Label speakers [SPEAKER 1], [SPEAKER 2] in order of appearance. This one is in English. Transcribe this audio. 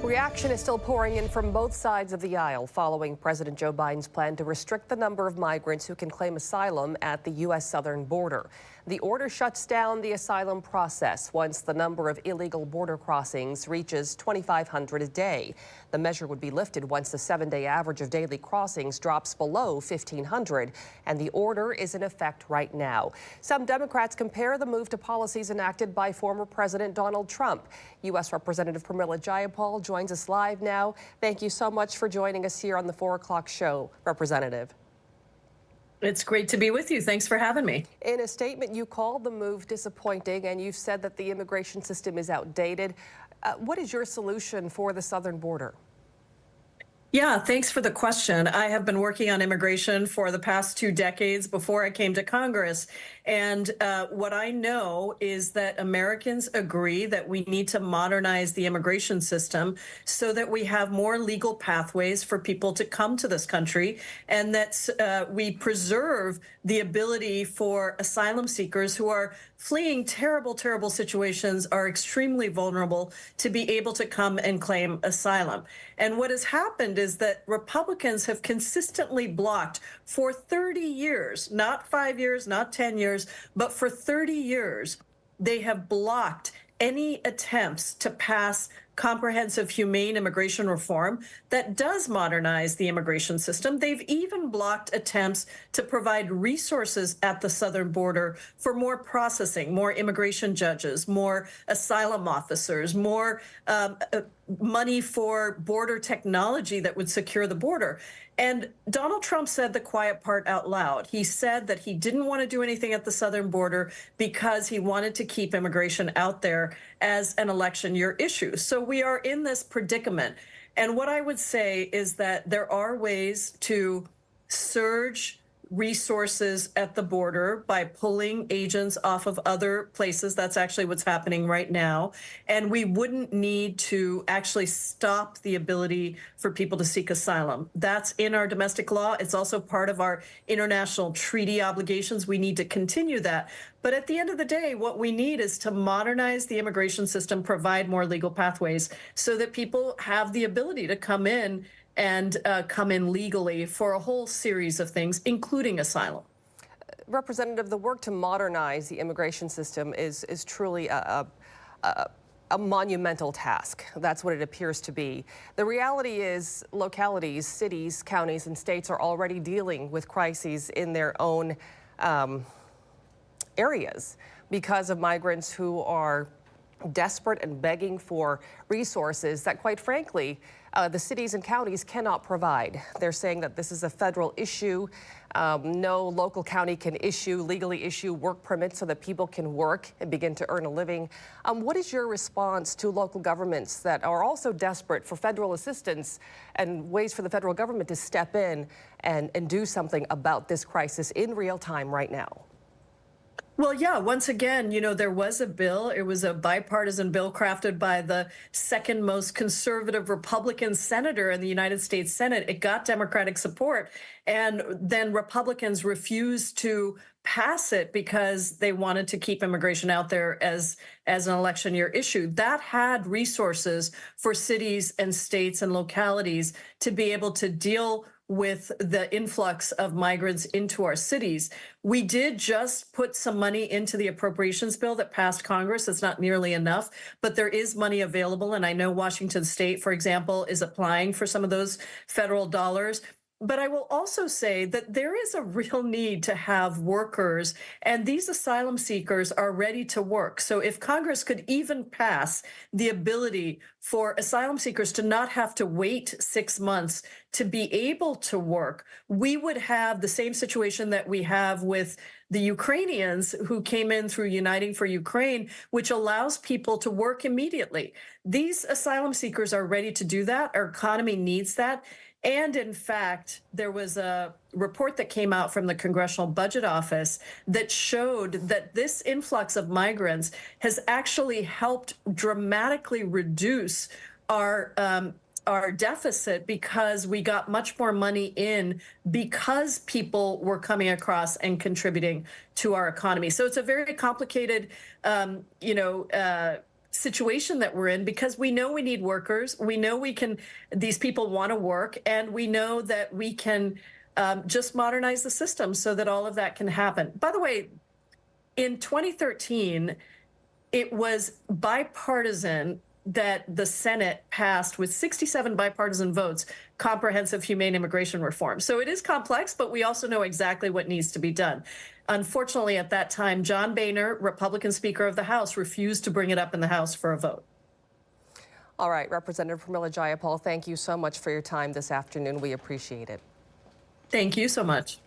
[SPEAKER 1] Reaction is still pouring in from both sides of the aisle following President Joe Biden's plan to restrict the number of migrants who can claim asylum at the U.S. southern border. The order shuts down the asylum process once the number of illegal border crossings reaches 2,500 a day. The measure would be lifted once the 7-day average of daily crossings drops below 1,500, and the order is in effect right now. Some Democrats compare the move to policies enacted by former President Donald Trump. U.S. Representative Pramila Jayapal joins us live now. Thank you so much for joining us here on the 4 o'clock show, Representative.
[SPEAKER 2] It's great to be with you. Thanks for having me.
[SPEAKER 1] In a statement, you called the move disappointing, and you've said that the immigration system is outdated. What is your solution for the southern border?
[SPEAKER 2] Yeah, thanks for the question. I have been working on immigration for the past 2 decades before I came to Congress. And what I know is that Americans agree that we need to modernize the immigration system so that we have more legal pathways for people to come to this country, and that we preserve the ability for asylum seekers who are fleeing terrible, terrible situations, are extremely vulnerable, to be able to come and claim asylum. And what has happened is that Republicans have consistently blocked for 30 years, not 5 years, not 10 years, but for 30 years, they have blocked any attempts to pass comprehensive, humane immigration reform that does modernize the immigration system. They've even blocked attempts to provide resources at the southern border for more processing, more immigration judges, more asylum officers, more money for border technology that would secure the border. And Donald Trump said the quiet part out loud. He said that he didn't want to do anything at the southern border because he wanted to keep immigration out there as an election year issue. So we are in this predicament. And what I would say is that there are ways to surge resources at the border by pulling agents off of other places. That's actually what's happening right now. And we wouldn't need to actually stop the ability for people to seek asylum. That's in our domestic law. It's also part of our international treaty obligations. We need to continue that. But at the end of the day, what we need is to modernize the immigration system, provide more legal pathways so that people have the ability to come in and come in legally for a whole series of things, including asylum.
[SPEAKER 1] Representative, the work to modernize the immigration system is truly a monumental task. That's what it appears to be. The reality is localities, cities, counties, and states are already dealing with crises in their own areas because of migrants who are desperate and begging for resources that, quite frankly, the cities and counties cannot provide. They're saying that this is a federal issue. No local county can legally issue work permits so that people can work and begin to earn a living. What is your response to local governments that are also desperate for federal assistance and ways for the federal government to step in and do something about this crisis in real time right now?
[SPEAKER 2] Well, yeah, once again, you know, there was a bill. It was a bipartisan bill crafted by the second most conservative Republican senator in the United States Senate. It got Democratic support, and then Republicans refused to pass it because they wanted to keep immigration out there as an election year issue. That had resources for cities and states and localities to be able to deal with the influx of migrants into our cities. We did just put some money into the appropriations bill that passed Congress. It's not nearly enough, but there is money available. And I know Washington State, for example, is applying for some of those federal dollars. But I will also say that there is a real need to have workers, and these asylum seekers are ready to work. So if Congress could even pass the ability for asylum seekers to not have to wait 6 months to be able to work, we would have the same situation that we have with the Ukrainians who came in through Uniting for Ukraine, which allows people to work immediately. These asylum seekers are ready to do that. Our economy needs that. And in fact, there was a report that came out from the Congressional Budget Office that showed that this influx of migrants has actually helped dramatically reduce our deficit because we got much more money in because people were coming across and contributing to our economy. So it's a very complicated, situation that we're in because we know we need workers. We know these people want to work, and we know that we can just modernize the system so that all of that can happen. By the way, in 2013, it was bipartisan that the Senate passed with 67 bipartisan votes, comprehensive humane immigration reform. So it is complex, but we also know exactly what needs to be done. Unfortunately, at that time, John Boehner, Republican Speaker of the House, refused to bring it up in the House for a vote.
[SPEAKER 1] All right, Representative Pramila Jayapal, thank you so much for your time this afternoon. We appreciate it.
[SPEAKER 2] Thank you so much.